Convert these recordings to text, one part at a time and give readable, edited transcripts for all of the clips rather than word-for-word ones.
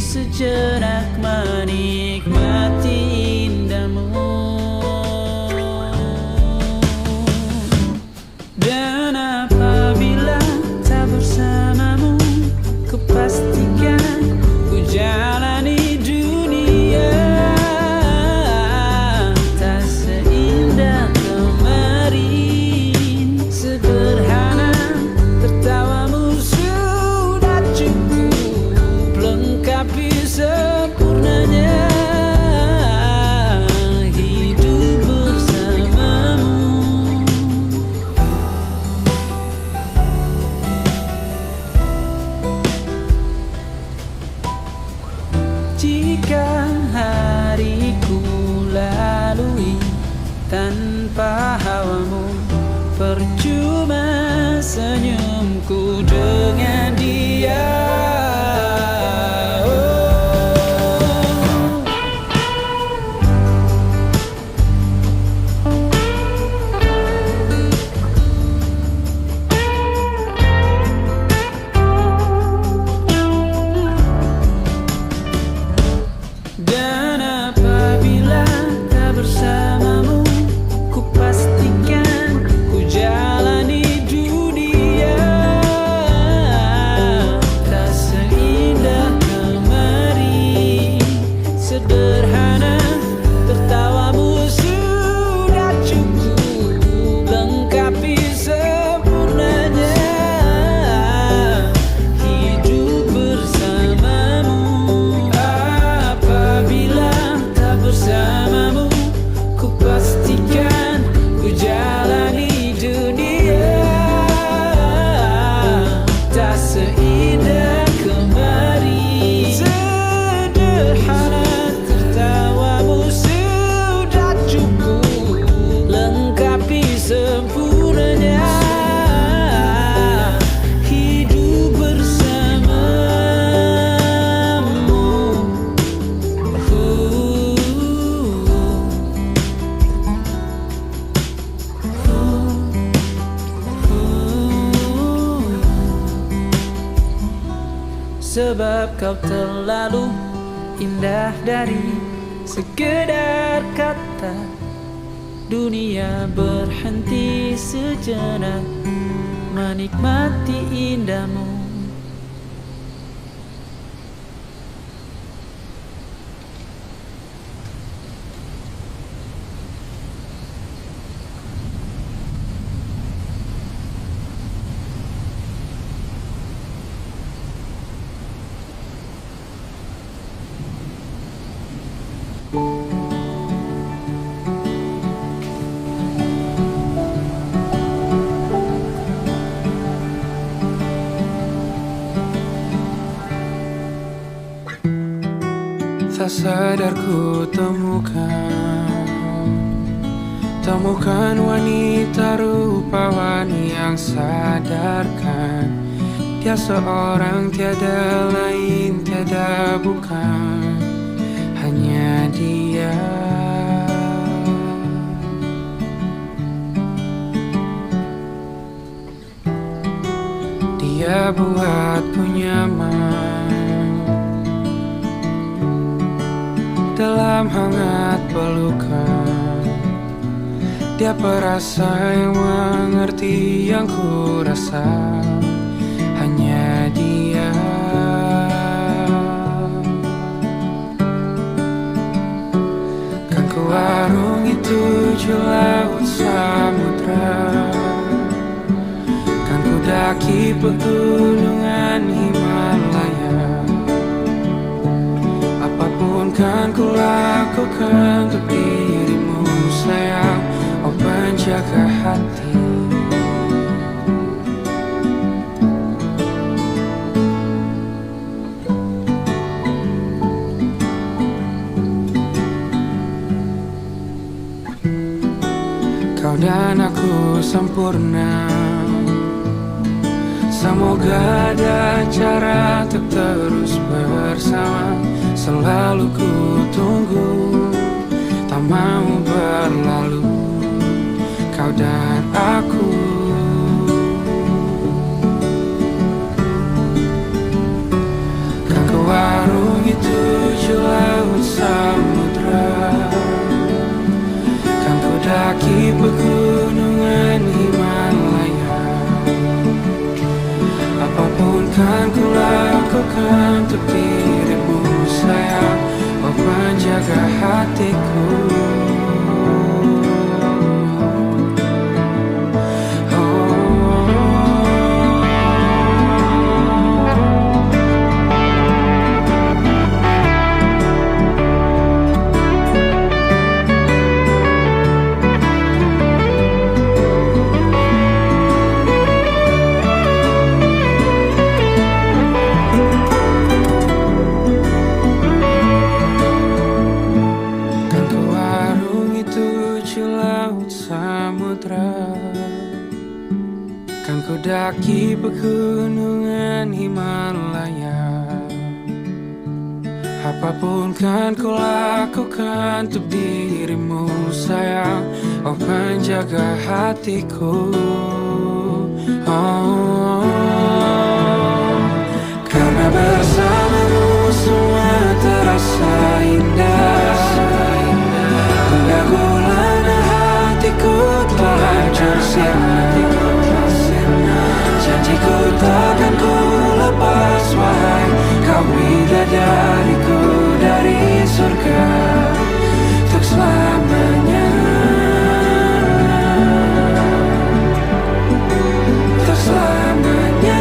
sejenak menikmati indahmu. Dan apabila tak bersamamu, kupastikan ku jalani dunia tak seindah kemarin. Sederhana, tertawamu sudah cukup lengkapi sempurnanya hidup bersamamu. Jika hariku lalui tanpa hawamu, percuma senyumku dengan dia. Dan apabila tak bersamamu, kupastikan ku jalani dunia tak seindah kemarin. Sederhana, tertawamu sudah cukup lengkapi sempurnanya hidup bersamamu. Apabila tak bersamamu, kupastikan ku jalani dunia tak seindah kemarin. Sederhana, tertawamu sudah cukup lengkapi sempurnanya hidup bersamamu. Sebab kau terlalu indah dari sekedar kata. Dunia berhenti sejenak menikmati indahmu. Tak sadar ku temukan wanita rupawan yang sadarkan dia seorang, tiada lain, tiada bukan, hanya dia. Dia buatku nyaman dalam hangat pelukan. Dia perasa yang mengerti yang ku rasa, hanya dia. Kan ku arungi tujuh laut samudra, kan ku daki pegunungan Himalaya. Apapun kan ku lakukan untuk dirimu sayang, oh penjaga hati. Kau dan aku sempurna, semoga ada cara untuk terus bersama. Selalu ku tunggu, tak mau berlalu, kau dan aku. Kan ku arungi pegunungan Himalaya. Apapun kan ku lakukan untuk dirimu sayang, oh penjaga hatiku. Kan ku daki pegunungan Himalaya. Apapun kan ku lakukan untuk dirimu sayang, oh penjaga hatiku. Oh, karena bersamamu semua terasa indah. Gundah gulana hatiku telah bersirna. Janjiku takkan ku lepas, wahai kau bidadariku dari surga untuk selamanya, untuk selamanya,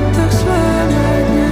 untuk selamanya.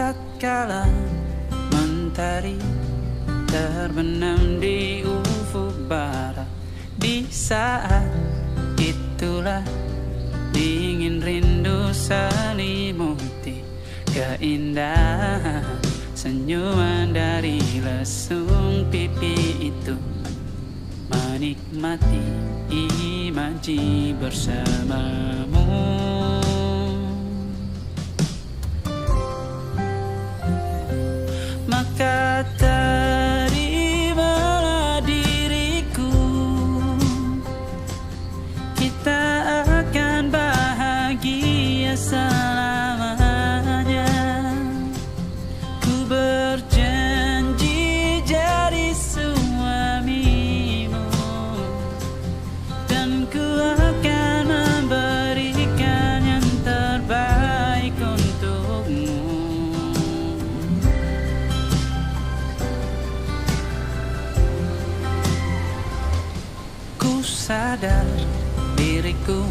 Tatkala mentari terbenam di ufuk barat, di saat itulah dingin rindu selimuti keindahan senyuman dari lesung pipi itu, menikmati imaji bersamamu. Maka terimalah diriku, kita akan bahagia selamanya. Ku berjanji jadi suamimu, dan ku akan memberikan yang terbaik untukmu. Sadar diriku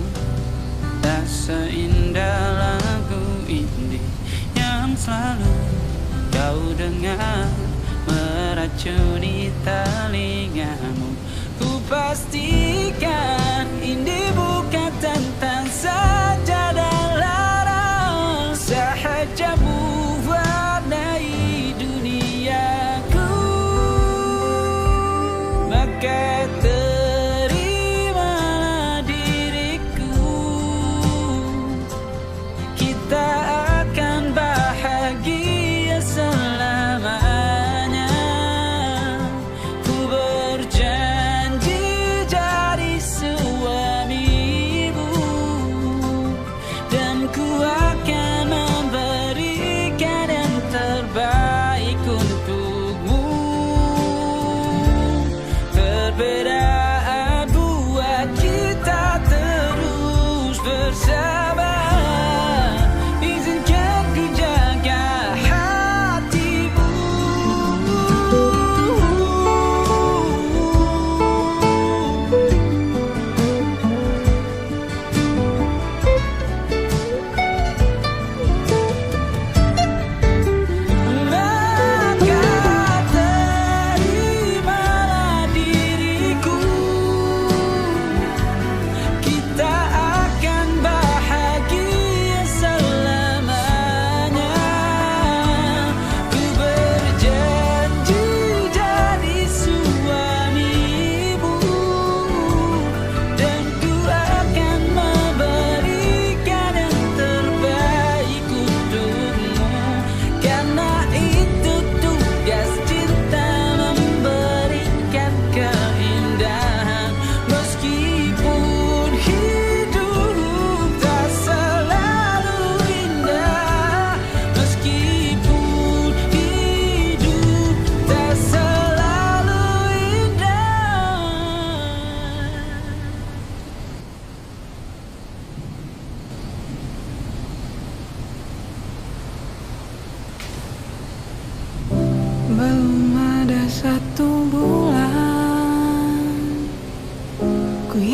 tak seindah lagu ini yang selalu kau dengar meracuni telingamu. Ku pastikan ini bukan tentang saja dan larang, sahaja mewarnai duniaku. Maka suami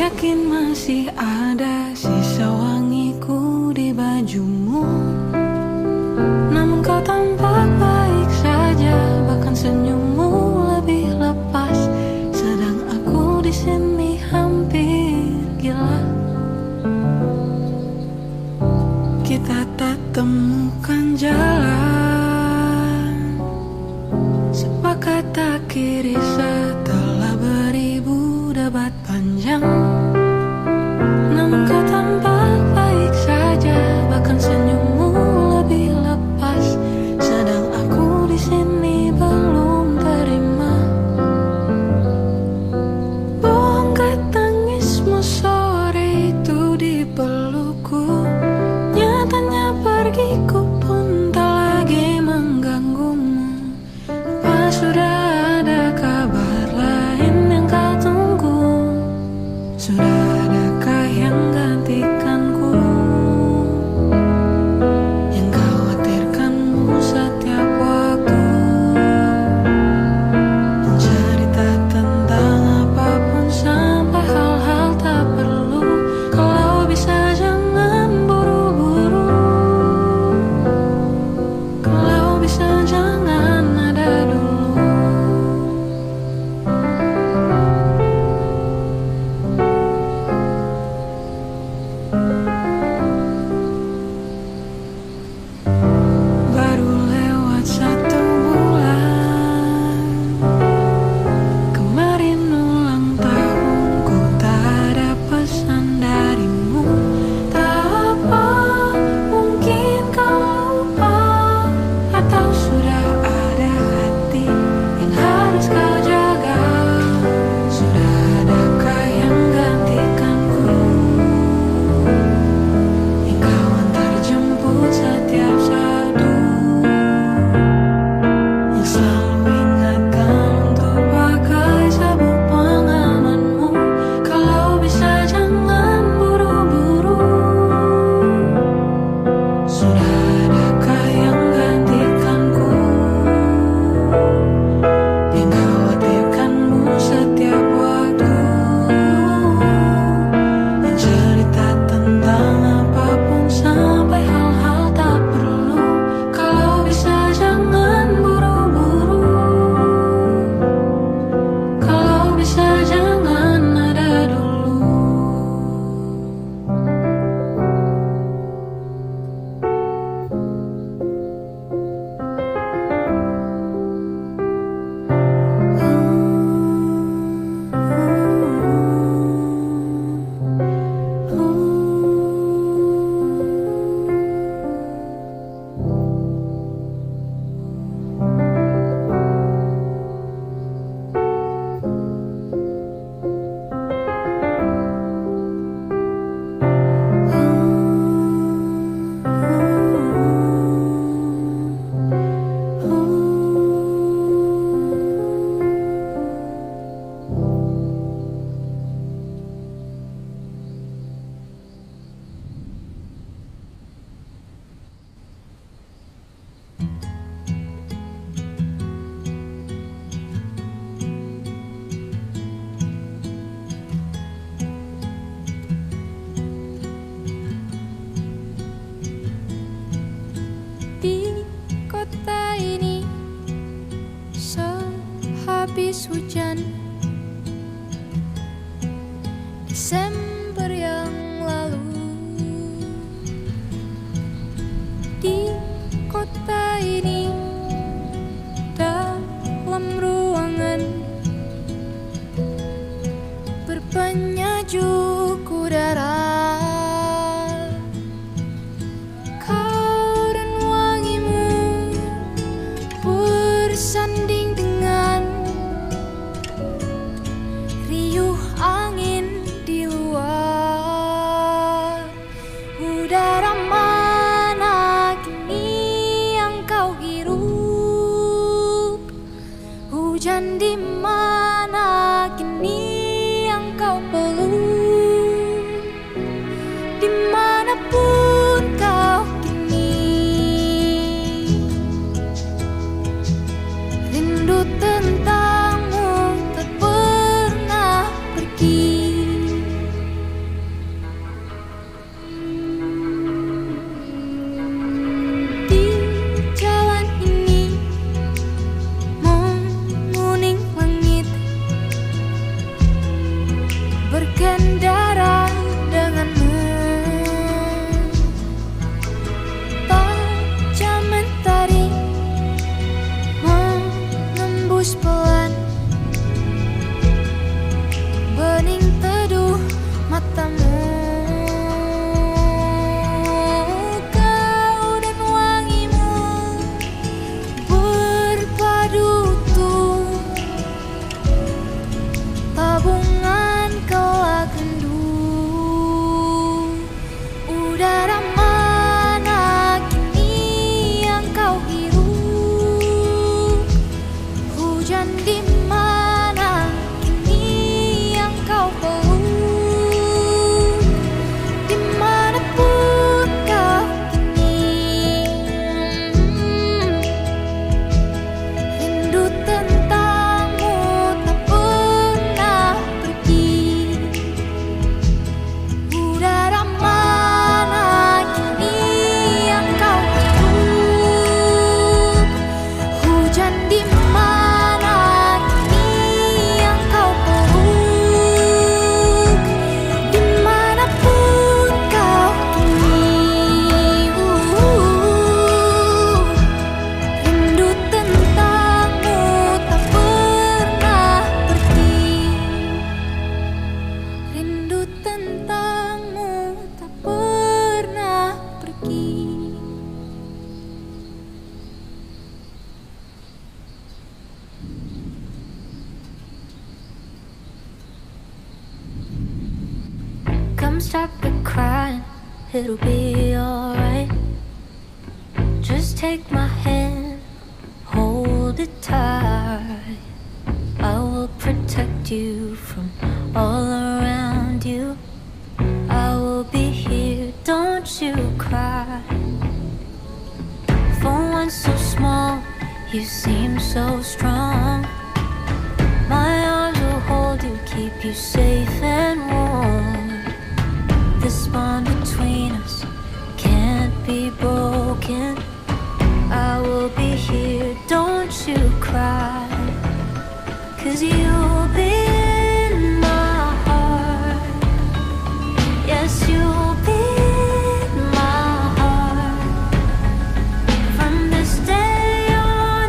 Yakin masih ada sisa wangiku di bajumu. Namun kau tampak baik saja, bahkan senyummu lebih lepas. Sedang aku di sini hampir gila. Kita tak temukan jalan, sepakat akhiri setelah beribu debat panjang. Namun kau tampak baik saja, bahkan senyummu come stop the crying, it'll be alright. Just take my hand, hold it tight. I will protect you from all around you. I will be here, don't you cry. For one so small, you seem so strong. My arms will hold you, keep you safe and warm. This bond between us can't be broken. I will be here, don't you cry. 'Cause you'll be in my heart. Yes, you'll be in my heart. From this day on,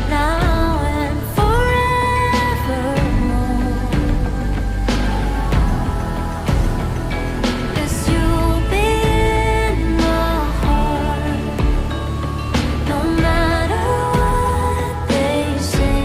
now and forevermore. Yes, you'll be in my heart. No matter what they say,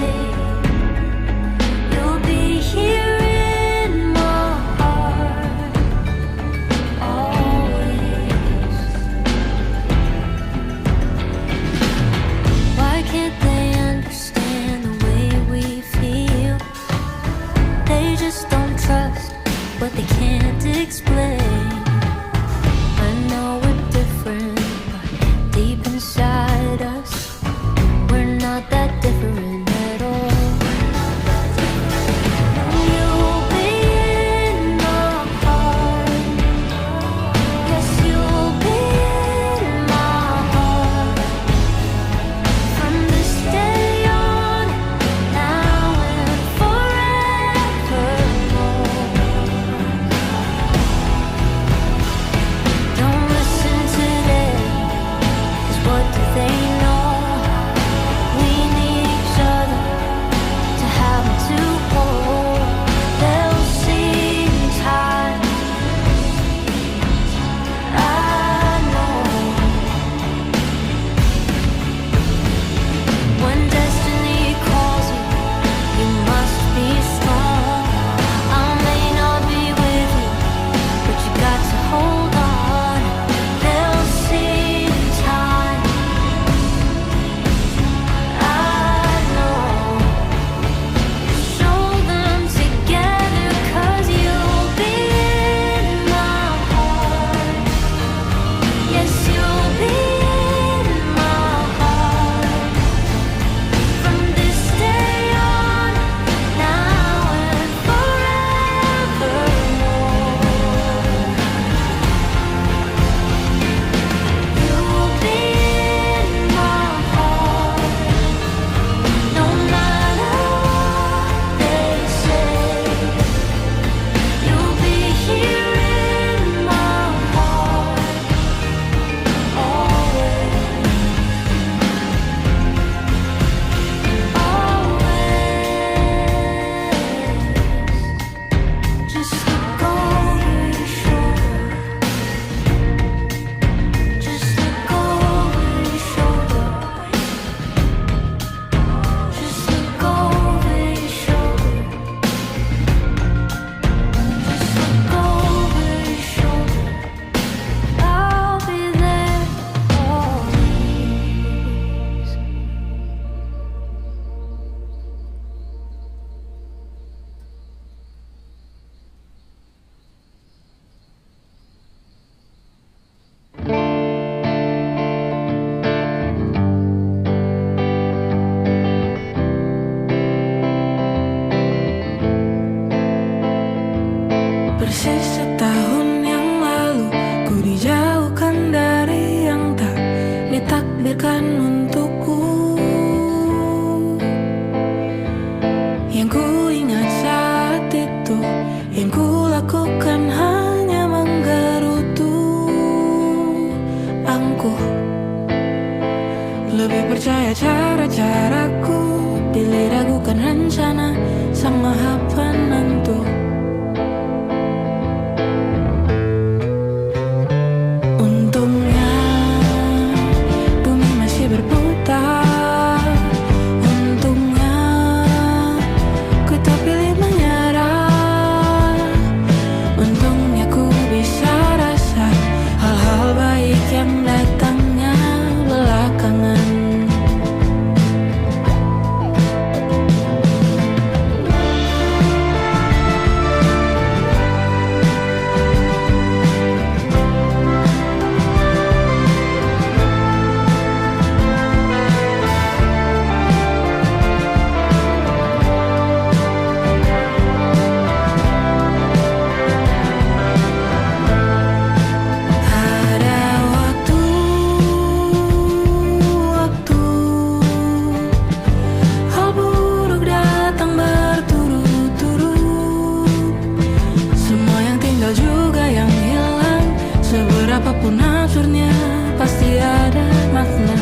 makna.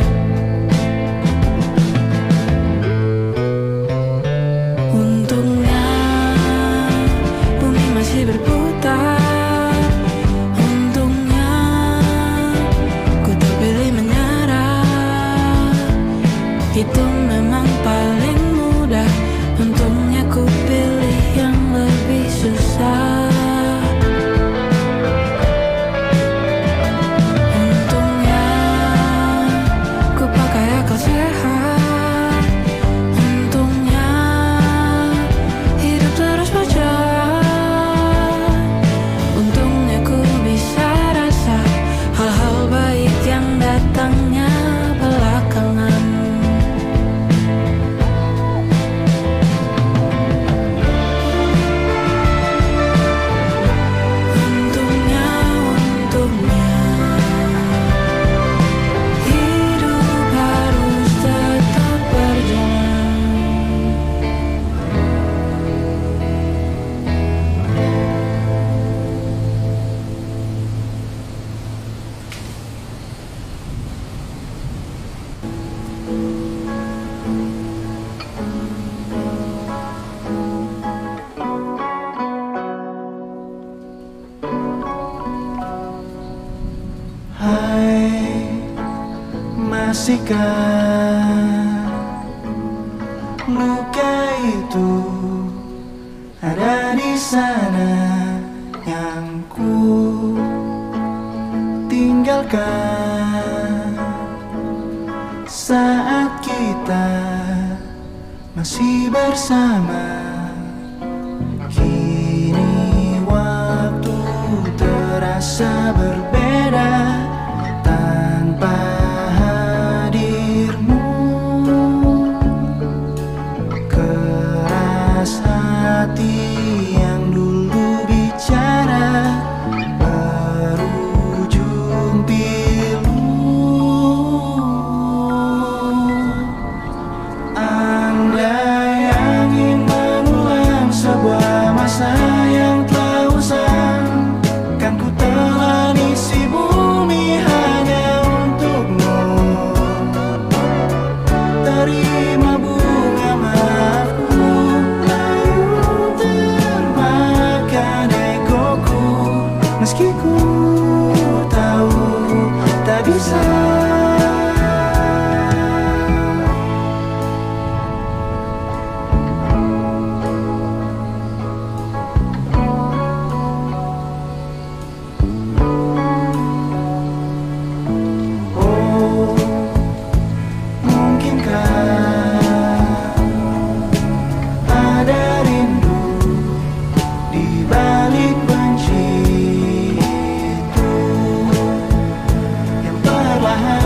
Untungnya bumi masih berputar. Untungnya ku terpilih menyerah. Itu memang paling mudah. Untungnya ku pilih yang lebih susah. Untungnya ku pakai akal sehat. Untungnya hidup terus berjalan. Untungnya ku bisa rasa hal-hal baik yang datangnya belakangan. Untungnya, untungnya hidup harus tetap berjalan. Hai, masihkah luka itu ada di sana yang ku tinggalkan saat kita masih bersama. Kini waktu terasa berbeda tanpa hadirmu. Keras hati yang dulu bicara berujung pilu. Andai angin mengulang sebuah masa yang telah usang, kan ku telani si bumi hanya untukmu. Terima bunga maafku, layu termakan egoku, meski ku tahu tak bisa. Oh, mungkinkah ada rindu di balik benci itu yang perlahan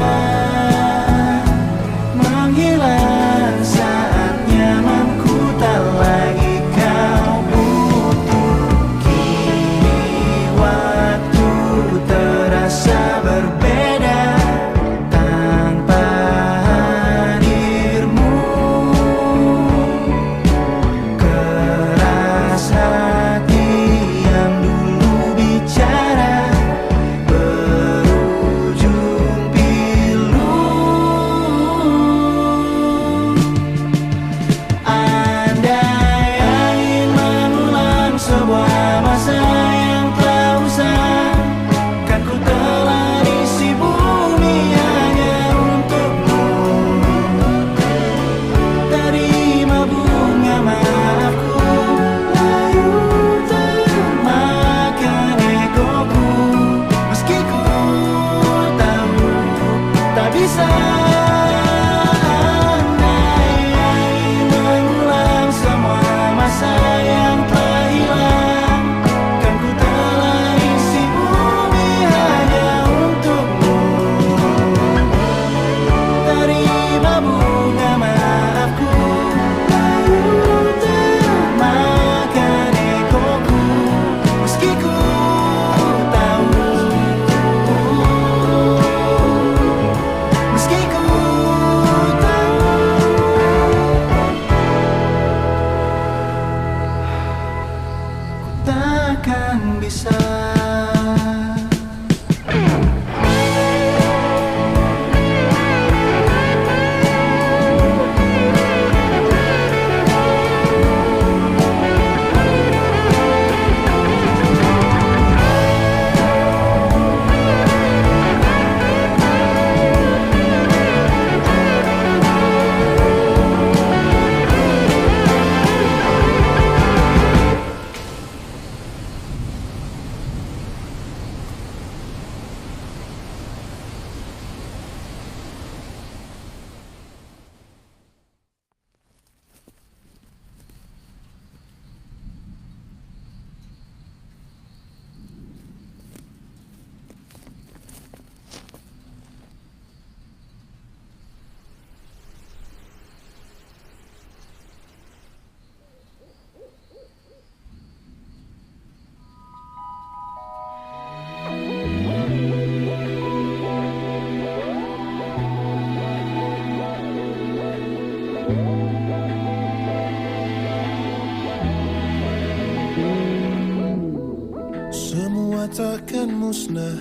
Semua takkan musnah,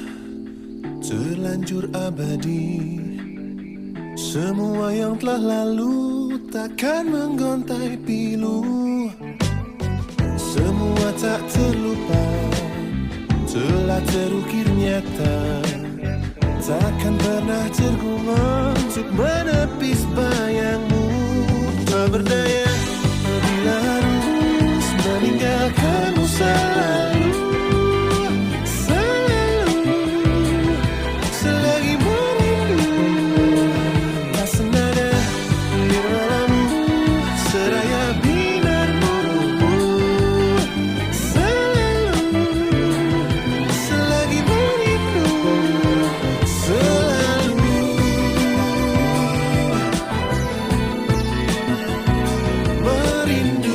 terlanjur abadi. Semua yang telah lalu takkan menggontai pilu. Semua tak terlupa, telah terukir nyata. Takkan pernah tergumam untuk menepis bayangmu. Tak berdaya bila harus meninggalkanmu selalu. Selalu, selagi merindu. Tak senada iramamu, seraya binarmu. Selalu, selagi merindu. Selalu merindu.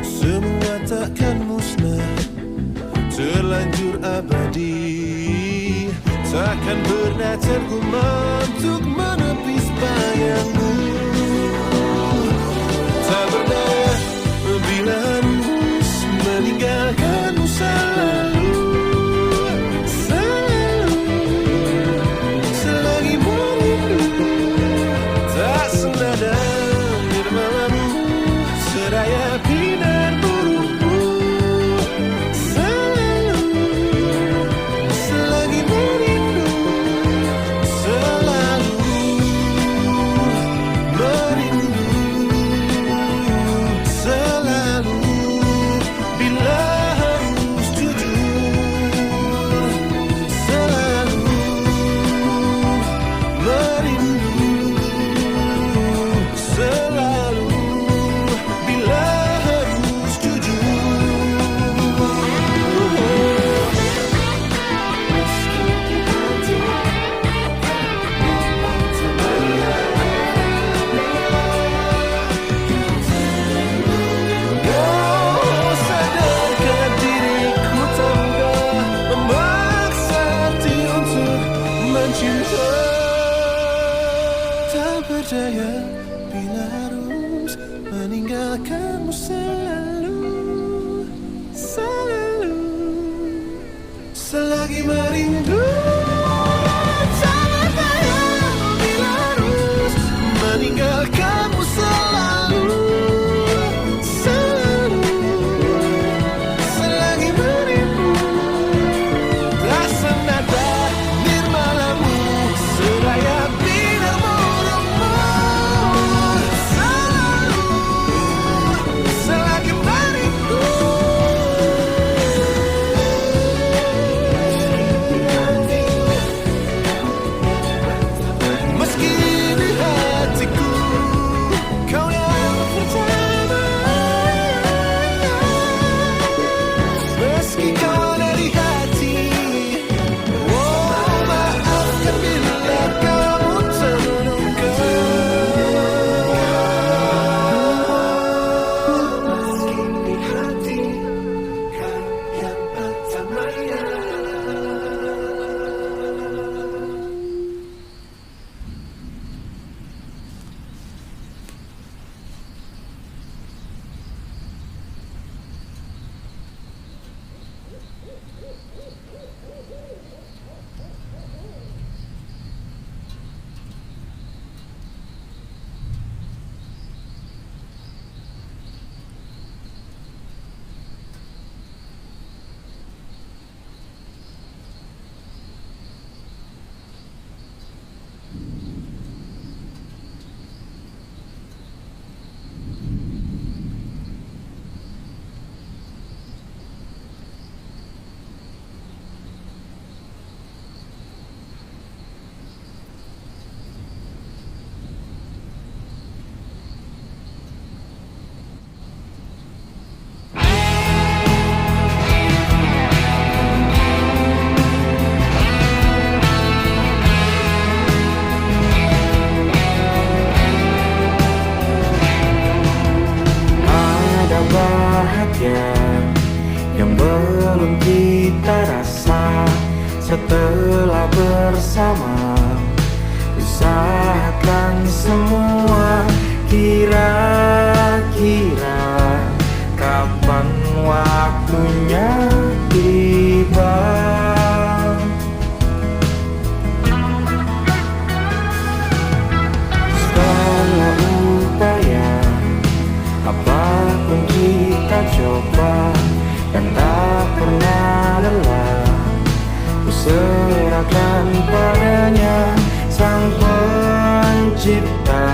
Semua takkan musnah, terlanjur abadi. Takkan pernah tergumam untuk menepis bayangmu. Tak berdaya bila harus meninggalkanmu selalu. Selalu, selagi merindu. Tak senada nirmalamu, seraya binarmu. Selalu, selagi merindu. Selalu merindu. Selalu bila harus jujur. Selalu merindu. Selalu bila harus jujur. Oh, sadarkan diriku tak mudah memaksa hati untuk mencinta. Tak berdaya bila harus meninggalkanmu selalu. Selalu, selagi merindu. Tak berdaya bila harus meninggalkanmu selalu. Selalu, selagi merindu. Tak senada nirmalamu, seraya binarmu. Selalu, selagi merindu. Meski di hatiku kau yang pertama. Meski kau ada di hati. Oh, maafkan bila kamu terluka. Meski di hati kau yang pertama. Ada bahagia yang belum kita rasa setelah bersama. Usahakan semua kira-kira apapun kita coba, kan tak pernah lelah. Ku serahkan padanya Sang Pencipta.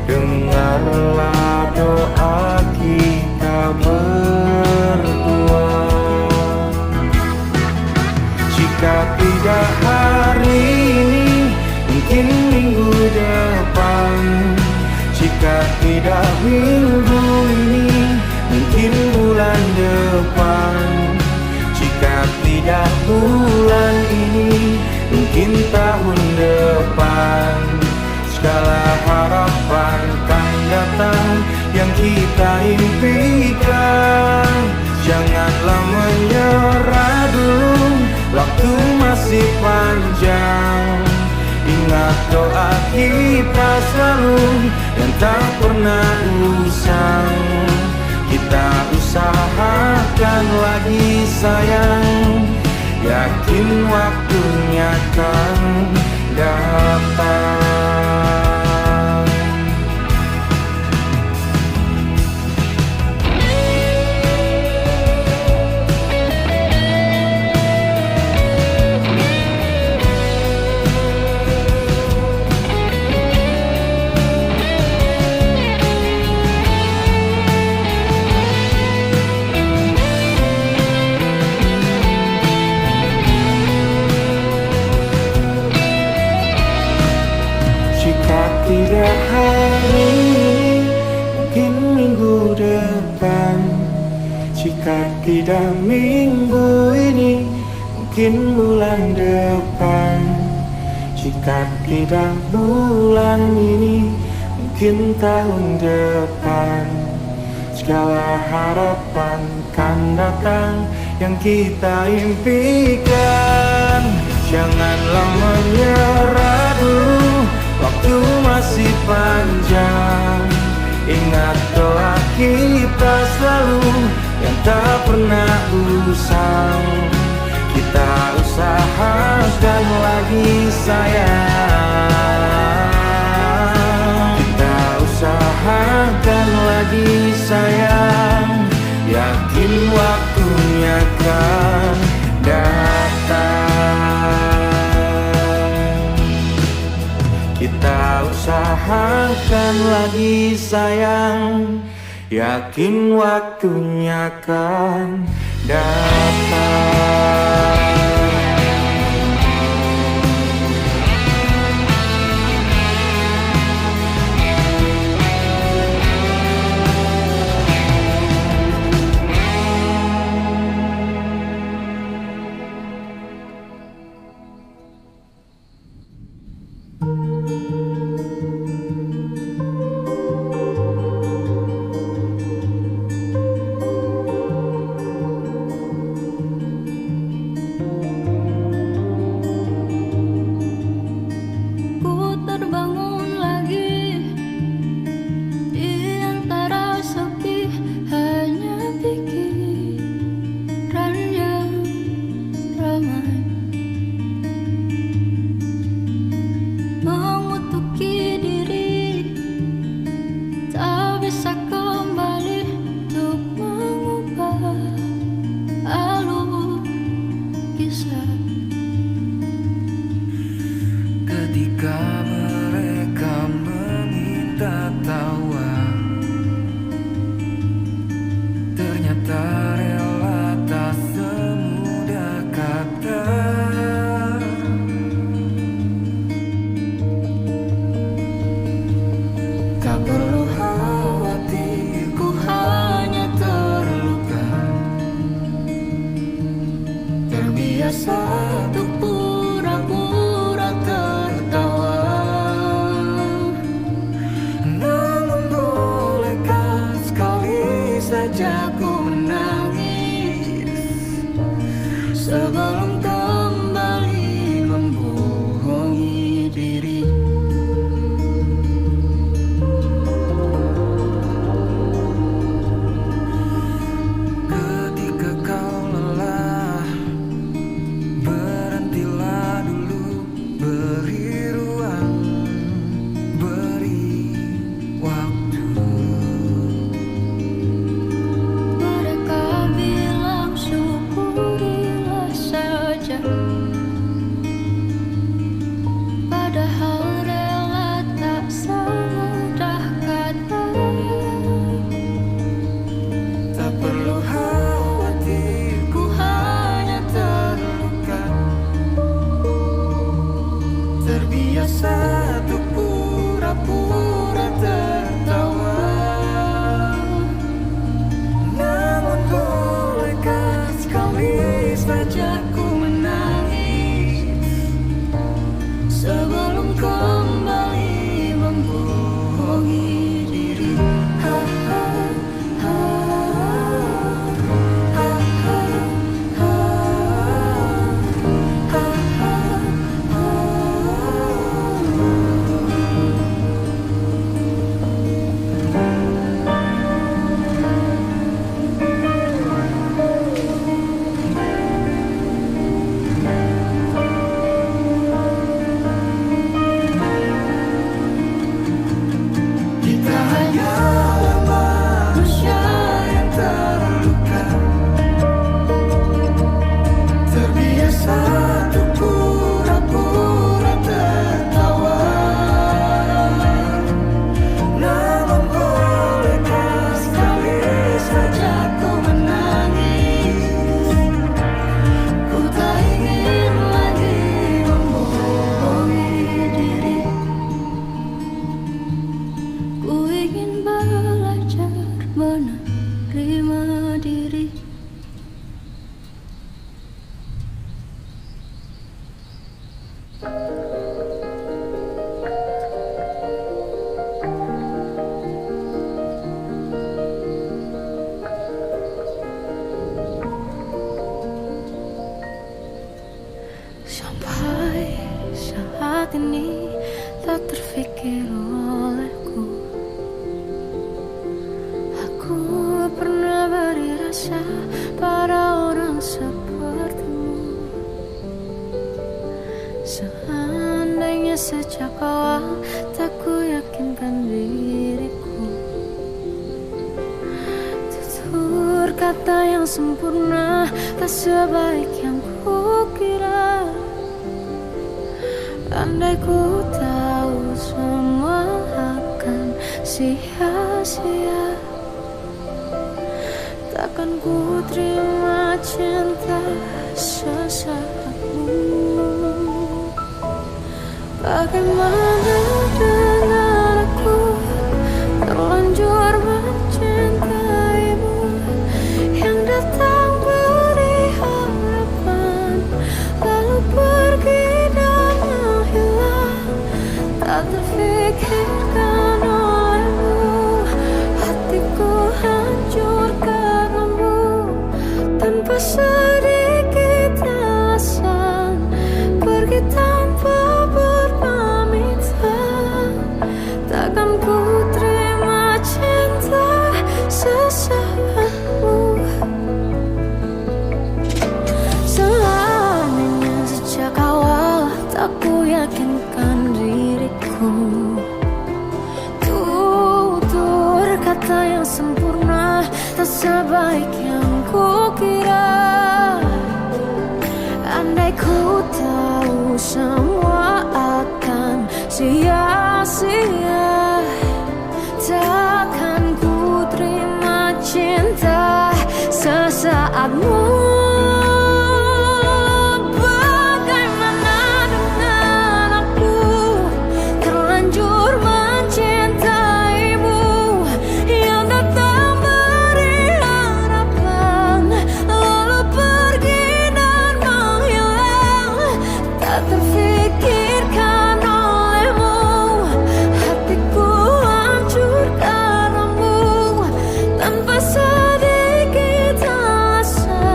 Dengarlah doa kita berdua. Jika tidak hari ini, mungkin minggu depan. Jika tidak minggu ini, mungkin bulan depan. Jika tidak bulan ini, mungkin tahun depan. Segala harapan kan datang yang kita impikan. Janganlah menyerah dulu, waktu masih panjang. Ingat doa kita selalu yang tak pernah usang. Kita usahakan lagi sayang, yakin waktunya kan datang. Tidak hari ini, mungkin minggu depan. Jika tidak minggu ini, mungkin bulan depan. Jika tidak bulan ini, mungkin tahun depan. Segala harapan kan datang yang kita impikan. Janganlah menyerah dulu, waktu masih panjang. Ingat doa kita selalu yang tak pernah usang. Kita usahakan lagi sayang. Kita usahakan lagi sayang, yakin waktunya kan datang. Kita usahakan lagi sayang, yakin waktunya kan datang. Ketika mereka meminta tawa, ternyata rela tak semudah kata. Tak perlu khawatir, ku hanya terluka. Terbiasa untuk pura-pura tertawa. Namun bolehkah sekali saja ku menangis sebelum kembali membohongi diri. Ketika kau lelah, berhentilah dulu, beri ruang, beri waktu. saja ku menangis sebelum kembali membohongi diri. Ha, ha, ha, ha, ha, ha, ha, ha, ha. Kita hanyalah manusia yang terluka, terbiasa untuk pura-pura tertawa. Namun bolehkah sekali saja ku menangis? Ku tak ingin lagi membohongi diri. Ku ingin belajar menerima diri. Sampai saat ini tak terfikir olehku, aku pernah beri rasa pada orang sepertimu. Seandainya sejak awal tak ku yakinkan diriku, tutur kata yang sempurna tak sebaik yang ku kira. Andai ku tahu semua akan sia-sia, takkan ku terima cinta sesaatmu. Bagaimana dengan aku terlanjur mencintaimu, yang datang beri harapan lalu pergi dan menghilang, tak terfikirkan olehmu. Hatiku hancur karenamu tanpa sedikit alasan, pergi tanpa berpamitan. Takkan ku terima cinta sesaatmu. Seandainya sejak awal tak ku yakinkan diriku, tutur kata yang sempurna tak sebaik yang ku kira. Andai ku tahu semua akan sia-sia, takkan ku terima cinta sesaatmu. Bagaimana dengan aku terlanjur mencintaimu, yang datang beri harapan lalu pergi dan menghilang, tak terfikirkan olehmu. Hatiku hancur karenamu tanpa sedikit alasan,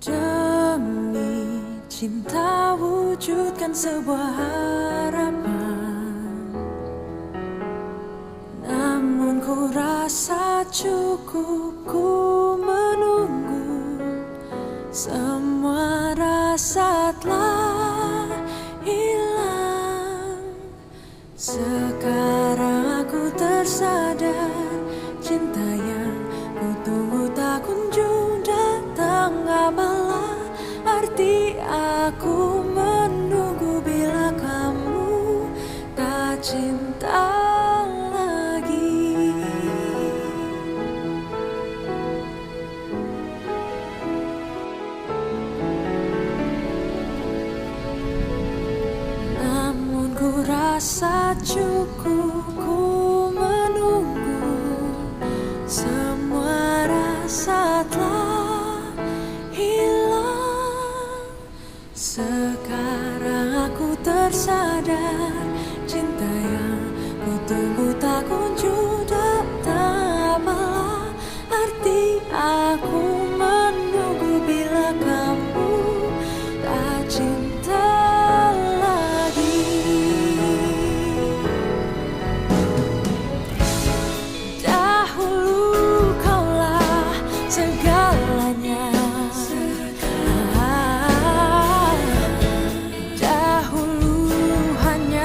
Demi cinta wujudkan sebuah harapan, namun ku rasa cukup ku menunggu. Semua rasa telah hilang. Sekarang aku tersadar, cinta yang ku tunggu tak kunjung datang. Apalah arti aku menunggu bila kamu tak cinta lagi. Namun ku rasa cukup ku menunggu. Semua rasa telah hilang. Sekarang aku tersadar, cinta yang ku tunggu tak kunjung datang. Apalah arti aku menunggu bila kamu tak cinta lagi. Dahulu kaulah segalanya. Dahulu hanya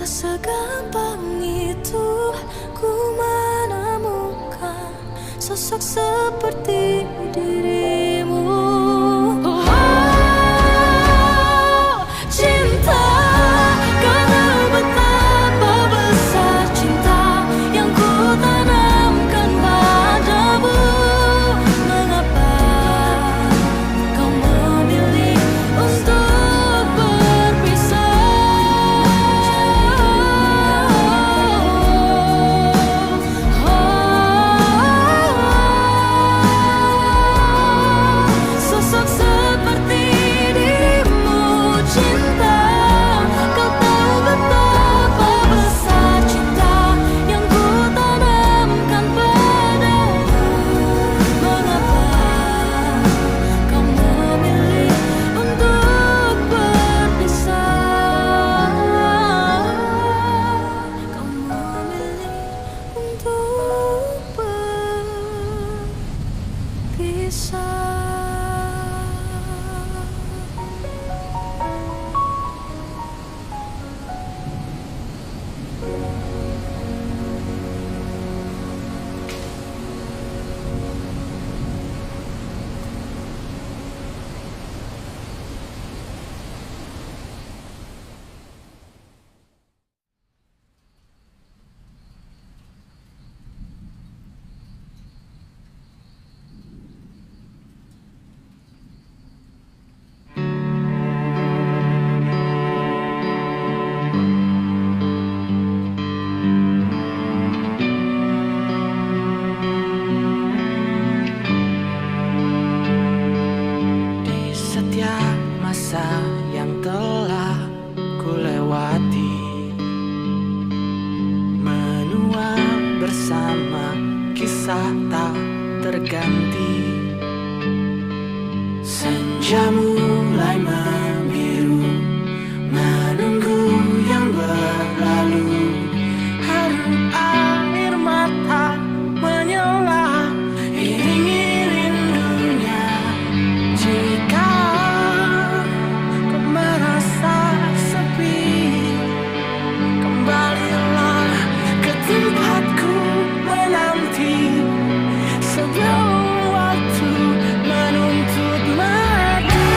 Tak segampang itu ku menemukan sosok seperti dirimu. Oh, cinta, kau tahu betapa besar cinta yang ku tanamkan padamu. Mengapa kau memilih untuk berpisah? Sosok seperti dirimu, cinta, kau tahu betapa besar cinta yang ku tanamkan padamu. Mengapa kau memilih untuk berpisah? Kau memilih untuk berpisah. Di setiap masa yang telah ku lewati, menua bersama kisah tak terganti. Senja mulai membiru, menunggu yang berlalu. Haru air mata menyela, iringi rindunya. Jika kau merasa sepi, kembalilah ke tempatku menanti. Sebelum waktu menuntut mati.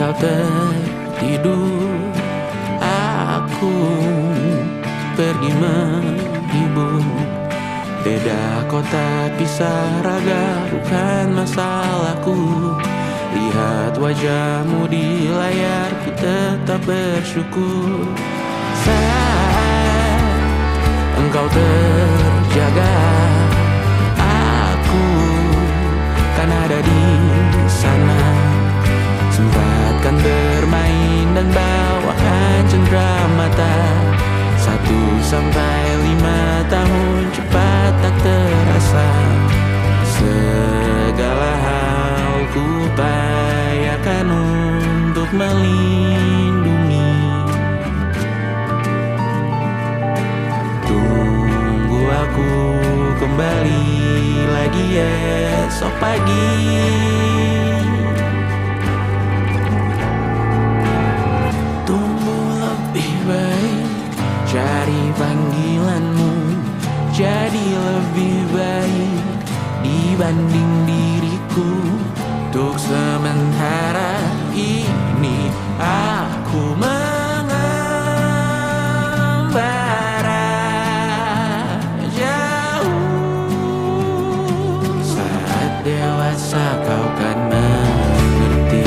engkau tertidur, aku pergi menghibur. Beda kota pisah raga bukan masalahku. Lihat wajahmu di layar, ku tetap bersyukur. Saat engkau terjaga, aku kan ada di sana. Sempatkan bermain dan bawakan cenderamata. 1-5 tahun cepat tak terasa. Segala hal ku upayakan untuk melindungi. Tunggu aku kembali lagi esok pagi. Tumbuh lebih baik, cari panggilanmu, jadi lebih baik dibanding diriku. Untuk sementara ini aku mengembara jauh. Saat dewasa kau kan mengerti.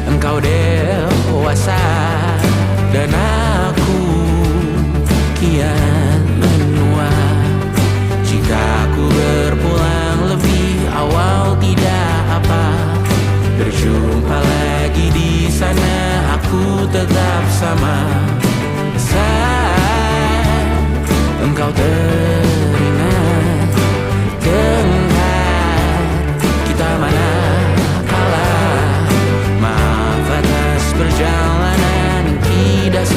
Engkau dewasa dan aku kian menua. Jika aku berpulang lebih awal tidak apa. Berjumpa lagi di sana, aku tetap sama. Saat engkau teringat tengah kita mana kalah. Maaf atas perjalanan yang tidak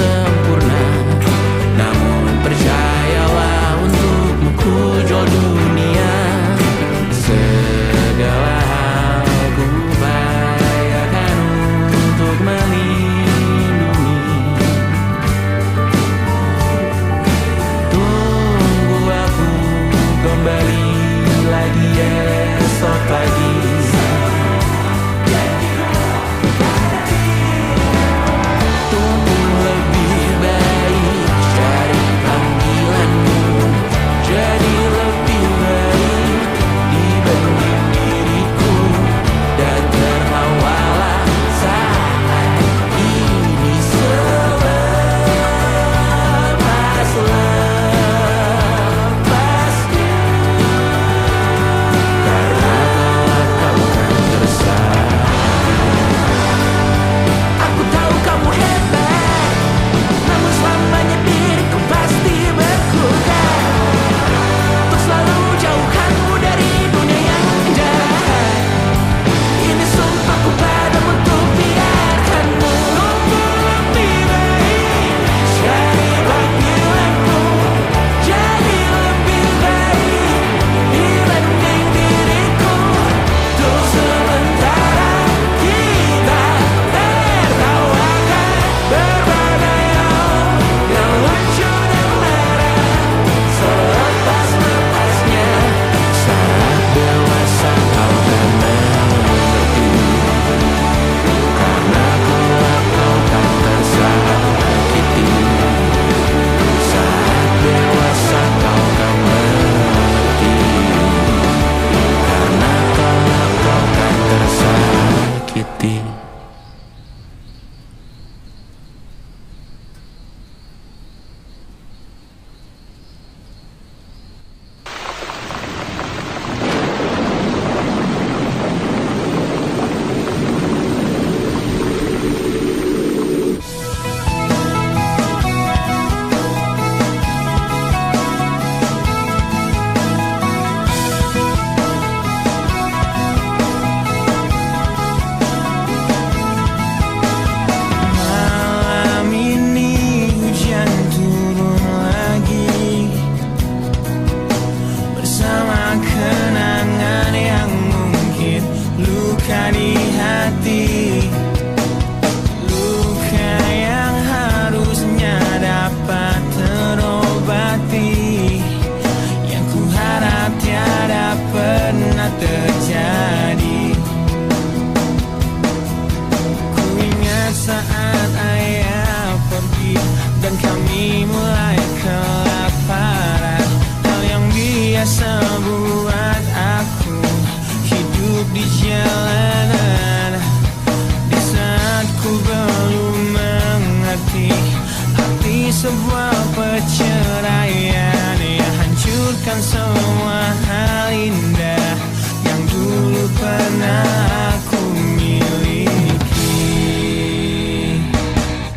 sebuah perceraian yang hancurkan semua hal indah yang dulu pernah aku miliki.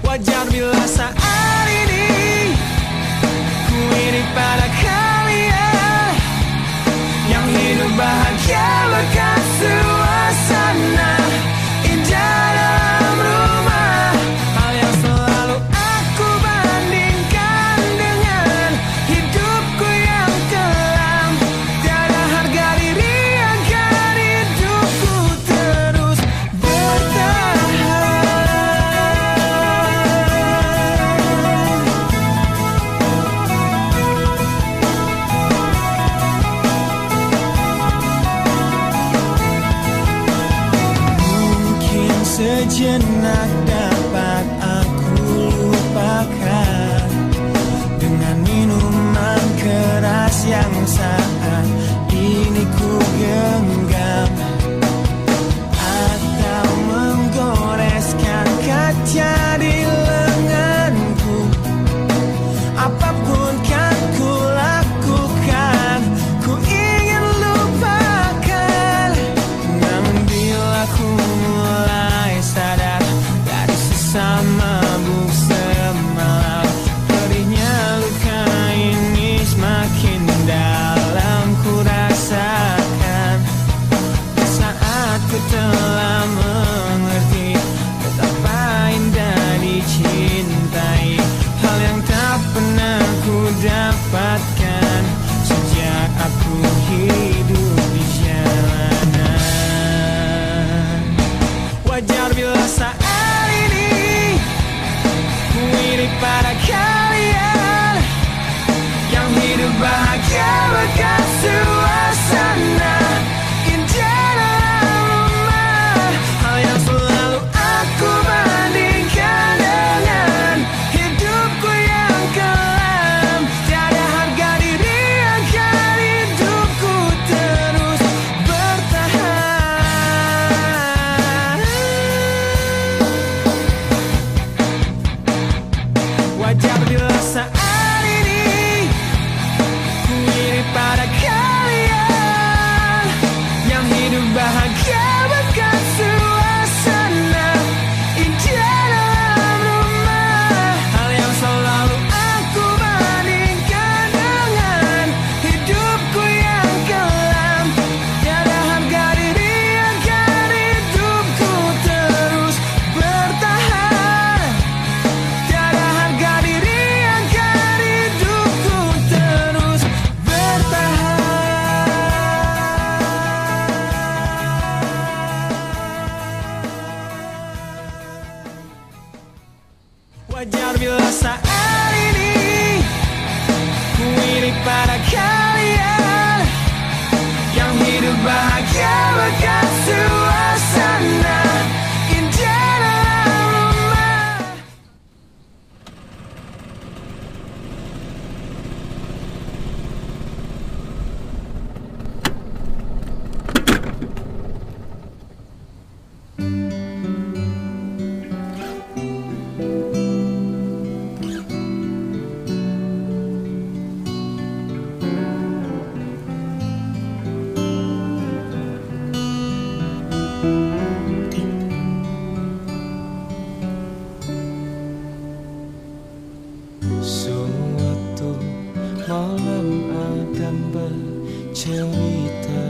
Wajar bila saat ini ku iri pada kalian yang hidup bahagia lekat suasana indah dalam rumah. Hal yang selalu aku bandingkan dengan hidupku yang kelam. Tiada harga diri agar hidupku terus bertahan. Mungkin sejenak dapat aku lupakan dengan minuman keras yang saat ini ku genggam, atau menggoreskan kaca di lenganku. Apapun kan ku lakukan, ku ingin lupakan. Namun bila ku mulai sadar dari sesama mabuk semalam, perihnya luka ini semakin dalam ku rasakan. Saat ku telah mengerti betapa indah dicintai, hal yang tak pernah ku dapatkan sejak aku hidup di jalanan. Wajar bila saat ini ku iri pada kalian yang hidup bahagia lekat suasana indah dalam rumah. Hal yang selalu aku bandingkan dengan hidupku yang kelam. Tiada harga diri agar hidupku terus bertahan. Wajar bila saat ini ku iri pada kalian yang hidup bahagia bekas suasana indah dalam rumah. Hal yang selalu aku bandingkan dengan hidupku yang kelam. Tiada harga diri agar hidupku terus bertahan. Tiada harga diri agar hidupku terus bertahan. Wajar bila saat ini ku iri pada kalian yang hidup bahagia bekas suasana indah dalam rumah. Suatu malam Adam bercerita,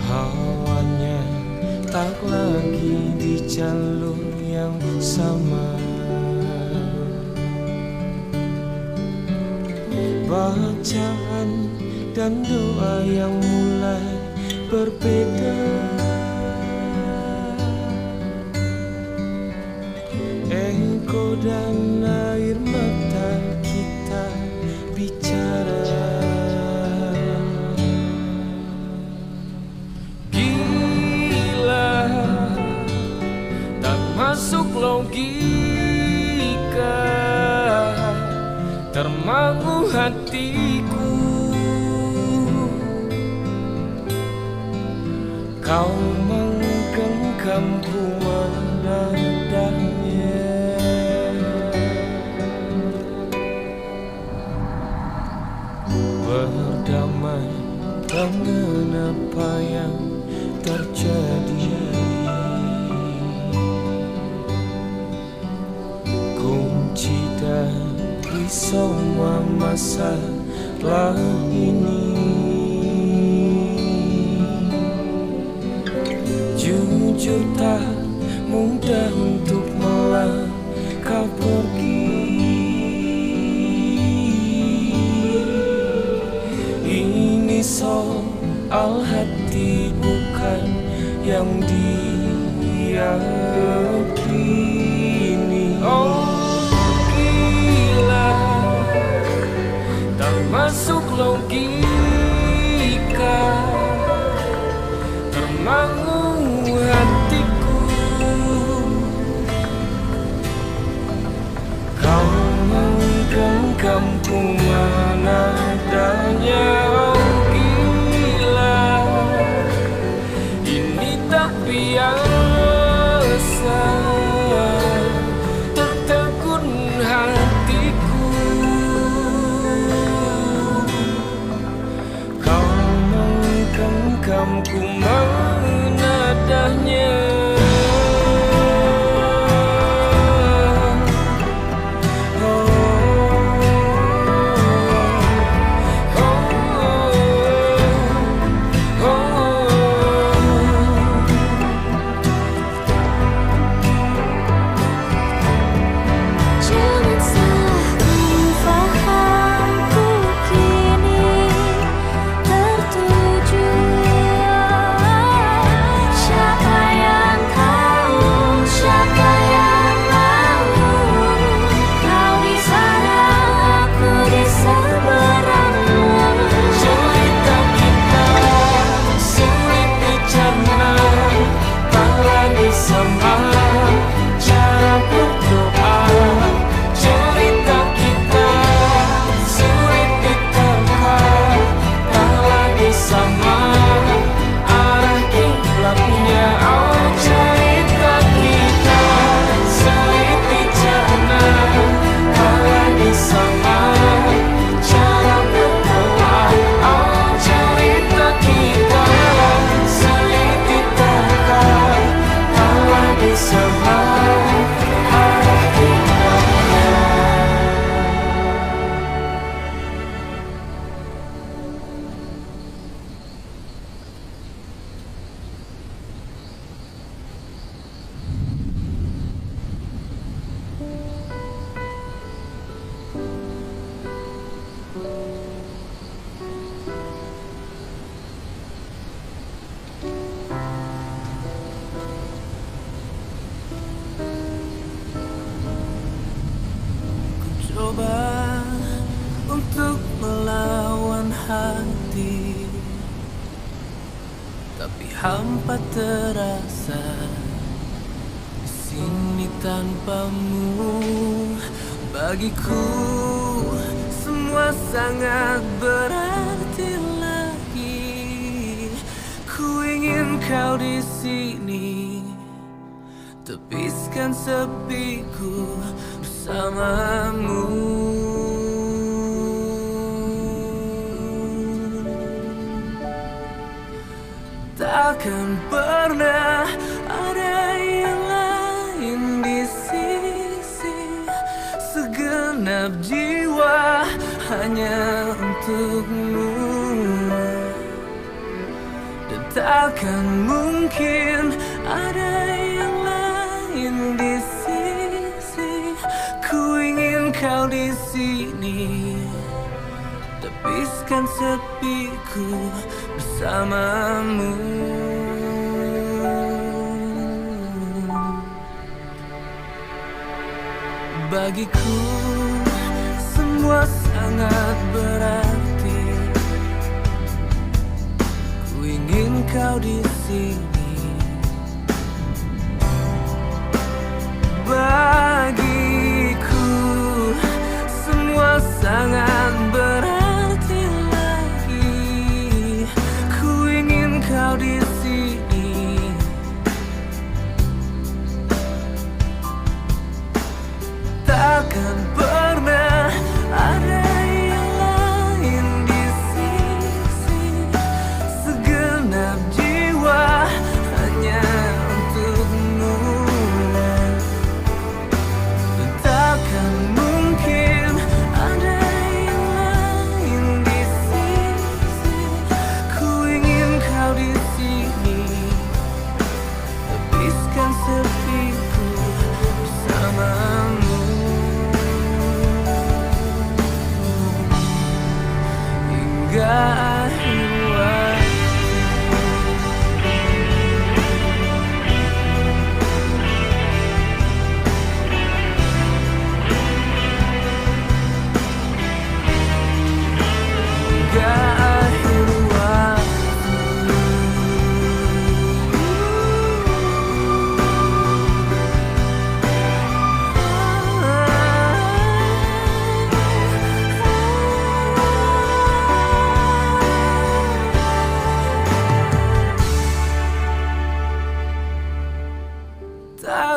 hawanya tak lagi di jalur yang sama. Bacaan dan doa yang mulai berbeda. Engkau dan air mata kita bicara. Gila, tak masuk logika, termangu hatiku. Kau menggenggamku mendadak kangen apa yang terjadi. Kunci dari semua masalah ini, jujur tak mudah untuk melangkah pergi. Ini soal hati bukan yang diyakini. Oh gila, tak masuk logika, termangu hatiku. Kau menggenggamku menadanya. Oh gila, ini tak biasa, tertegun hatiku. Kau menggenggamku menadanya. Jangan salah fahamku kini tertuju. Siapa yang tahu, siapa yang mahu? Kau di sana, aku di seberangmu. Cerita kita sulit dicerna, tak lagi sama cara berdoa. Cerita kita sulit diterka, tak lagi sama arah kiblatnya. Oh cerita kita sulit dicerna, tak lagi sama cara berdoa. Oh cerita kita sulit diterka, tak lagi sama arah kiblatnya. Coba untuk melawan hati, tapi hampa terasa di sini tanpamu. Bagiku semua sangat berarti lagi. Ku ingin kau di sini, tepiskan sepiku bersamamu. Takkan pernah ada yang lain di sisi, segenap jiwa hanya untukmu. Dan takkan mungkin ada yang lain di sisi. Ku ingin kau di sini, tepiskan sepiku bersamamu. Bagiku semua sangat berarti. Ku ingin kau di sini. Bagiku semua sangat berarti lagi. Ku ingin kau di sini, takkan pernah ada yang lain di sisi.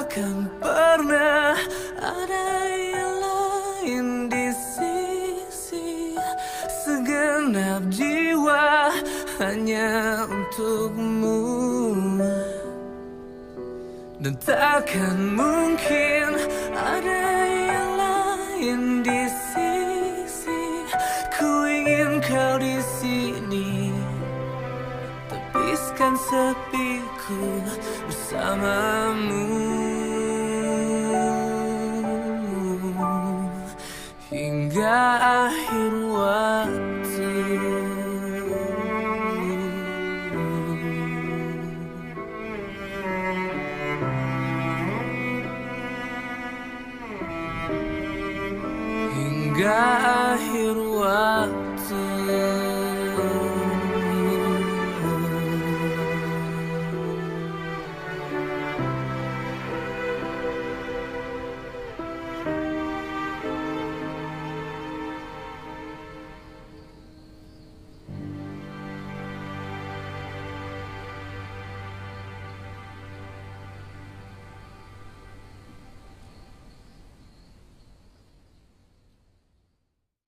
takkan pernah ada yang lain di sisi. Segenap jiwa hanya untukmu, dan takkan mungkin ada yang lain di sisi. Ku ingin kau di sini, tepiskan sepiku bersamamu hingga akhir waktu. Hingga akhir waktu.